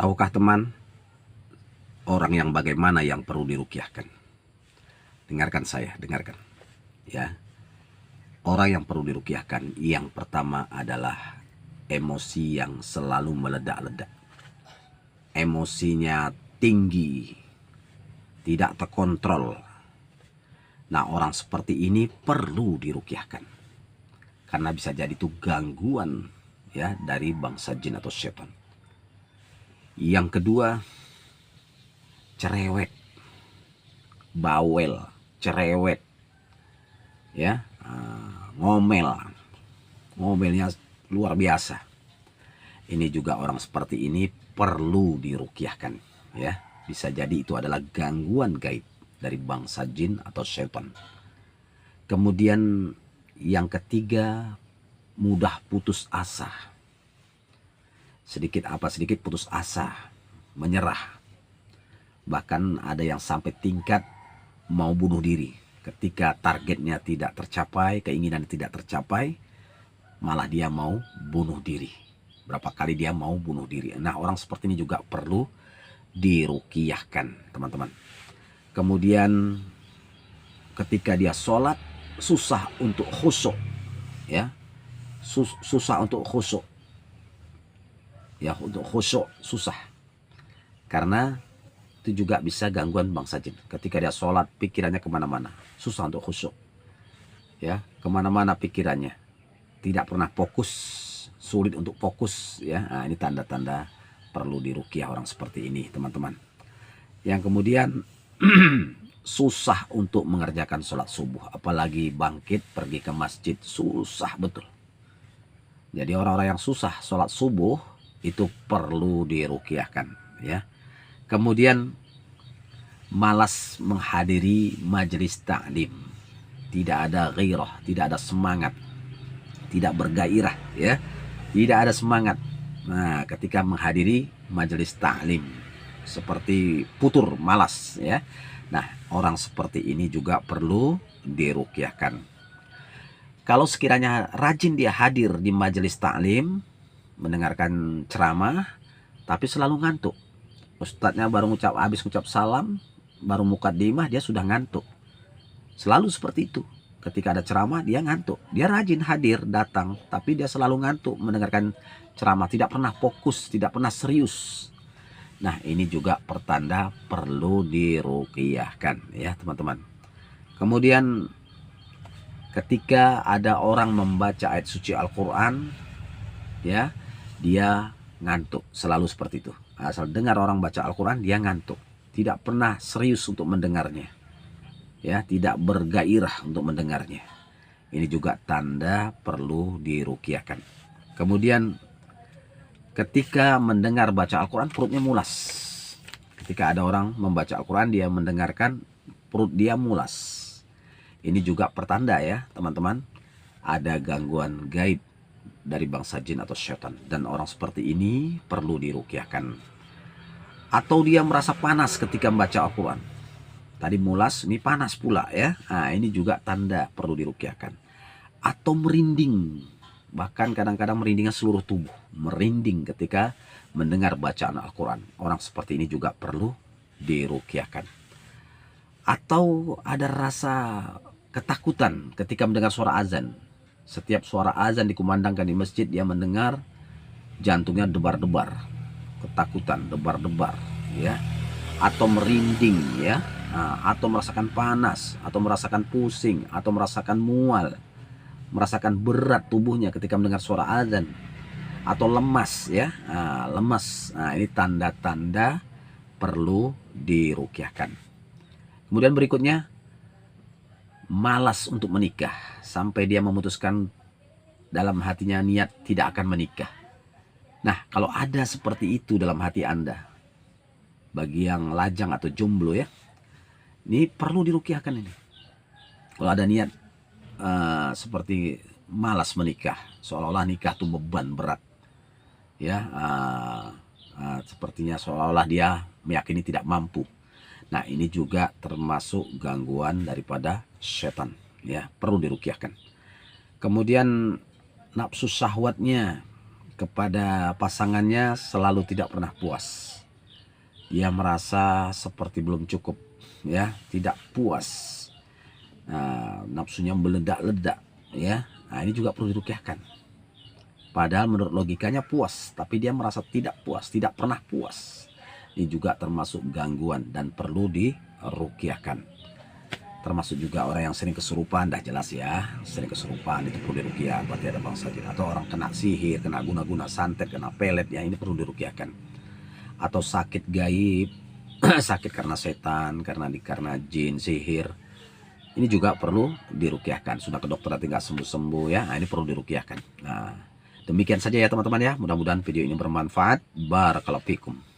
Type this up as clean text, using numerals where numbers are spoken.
Tahukah teman, orang yang bagaimana yang perlu diruqyahkan? Dengarkan saya, dengarkan. Ya, orang yang perlu diruqyahkan yang pertama adalah emosi yang selalu meledak-ledak. Emosinya tinggi, tidak terkontrol. Nah, orang seperti ini perlu diruqyahkan. Karena bisa jadi itu gangguan ya dari bangsa jin atau setan. Yang kedua, cerewet, bawel, cerewet, ya, ngomelnya luar biasa. Ini juga orang seperti ini perlu diruqyahkan, ya. Bisa jadi itu adalah gangguan gaib dari bangsa jin atau setan. Kemudian yang ketiga, mudah putus asa. Sedikit putus asa, menyerah. Bahkan ada yang sampai tingkat mau bunuh diri. Ketika targetnya tidak tercapai, keinginan tidak tercapai, malah dia mau bunuh diri. Berapa kali dia mau bunuh diri. Nah, orang seperti ini juga perlu diruqyahkan, teman-teman. Kemudian ketika dia sholat, susah untuk khusyuk, ya, susah untuk khusyuk, ya, untuk khusyuk susah, karena itu juga bisa gangguan bangsa jin. Ketika dia sholat, pikirannya kemana-mana, susah untuk khusyuk, ya, kemana-mana pikirannya, tidak pernah fokus, sulit untuk fokus, ya. Nah, ini tanda-tanda perlu diruqyah orang seperti ini, teman-teman. Yang kemudian susah untuk mengerjakan sholat subuh, apalagi bangkit pergi ke masjid, susah betul. Jadi orang-orang yang susah sholat subuh itu perlu diruqyahkan, ya. Kemudian malas menghadiri majelis taklim, tidak ada ghairah, tidak ada semangat, tidak bergairah, ya, tidak ada semangat. Nah, ketika menghadiri majelis taklim seperti putur, malas, ya. Nah, orang seperti ini juga perlu diruqyahkan. Kalau sekiranya rajin dia hadir di majelis taklim, mendengarkan ceramah, tapi selalu ngantuk. Ustadznya baru habis ngucap salam, baru mukadimah, dia sudah ngantuk. Selalu seperti itu. Ketika ada ceramah, dia ngantuk. Dia rajin hadir, datang, tapi dia selalu ngantuk mendengarkan ceramah. Tidak pernah fokus, tidak pernah serius. Nah, ini juga pertanda perlu diruqyahkan, ya, teman-teman. Kemudian ketika ada orang membaca ayat suci Al-Quran, ya, dia ngantuk. Selalu seperti itu. Asal dengar orang baca Al-Quran, dia ngantuk. Tidak pernah serius untuk mendengarnya, ya, tidak bergairah untuk mendengarnya. Ini juga tanda perlu diruqyahkan. Kemudian ketika mendengar baca Al-Quran, perutnya mulas. Ketika ada orang membaca Al-Quran, dia mendengarkan, perut dia mulas. Ini juga pertanda, ya, teman-teman, ada gangguan gaib dari bangsa jin atau syaitan. Dan orang seperti ini perlu diruqyahkan. Atau dia merasa panas ketika membaca Al-Quran. Tadi mulas, ini panas pula, ya. Nah, ini juga tanda perlu diruqyahkan. Atau merinding. Bahkan kadang-kadang merindingnya seluruh tubuh. Merinding ketika mendengar bacaan Al-Quran. Orang seperti ini juga perlu diruqyahkan. Atau ada rasa ketakutan ketika mendengar suara azan. Setiap suara azan dikumandangkan di masjid, dia mendengar, jantungnya debar-debar. Ketakutan, debar-debar, ya. Atau merinding, ya. Nah, atau merasakan panas, atau merasakan pusing, atau merasakan mual, merasakan berat tubuhnya ketika mendengar suara azan, atau lemas, ya. Nah, lemas. Nah, ini tanda-tanda perlu diruqyahkan. Kemudian berikutnya, malas untuk menikah sampai dia memutuskan dalam hatinya niat tidak akan menikah. Nah, kalau ada seperti itu dalam hati Anda, bagi yang lajang atau jomblo, ya, ini perlu diruqyahkan ini. Kalau ada niat seperti malas menikah, seolah-olah nikah itu beban berat, ya, sepertinya seolah-olah dia meyakini tidak mampu. Nah, ini juga termasuk gangguan daripada setan, ya, perlu diruqyahkan. Kemudian nafsu syahwatnya kepada pasangannya selalu tidak pernah puas. Dia merasa seperti belum cukup, ya, tidak puas. Nafsunya meledak-ledak, ya. Nah, ini juga perlu dirukyahkan. Padahal menurut logikanya puas, tapi dia merasa tidak puas, tidak pernah puas. Ini juga termasuk gangguan dan perlu dirukyahkan. Termasuk juga orang yang sering kesurupan, dah jelas ya, sering kesurupan itu perlu dirukyah, berarti ada bangsa jin. Atau orang kena sihir, kena guna-guna santet, kena pelet, ya ini perlu dirukyahkan. Atau sakit gaib, sakit karena setan, karena jin, sihir, ini juga perlu dirukyahkan. Sudah ke dokter tapi nggak sembuh-sembuh, ya, nah, ini perlu dirukyahkan. Nah, demikian saja ya teman-teman ya, mudah-mudahan video ini bermanfaat. Barakallahu fikum.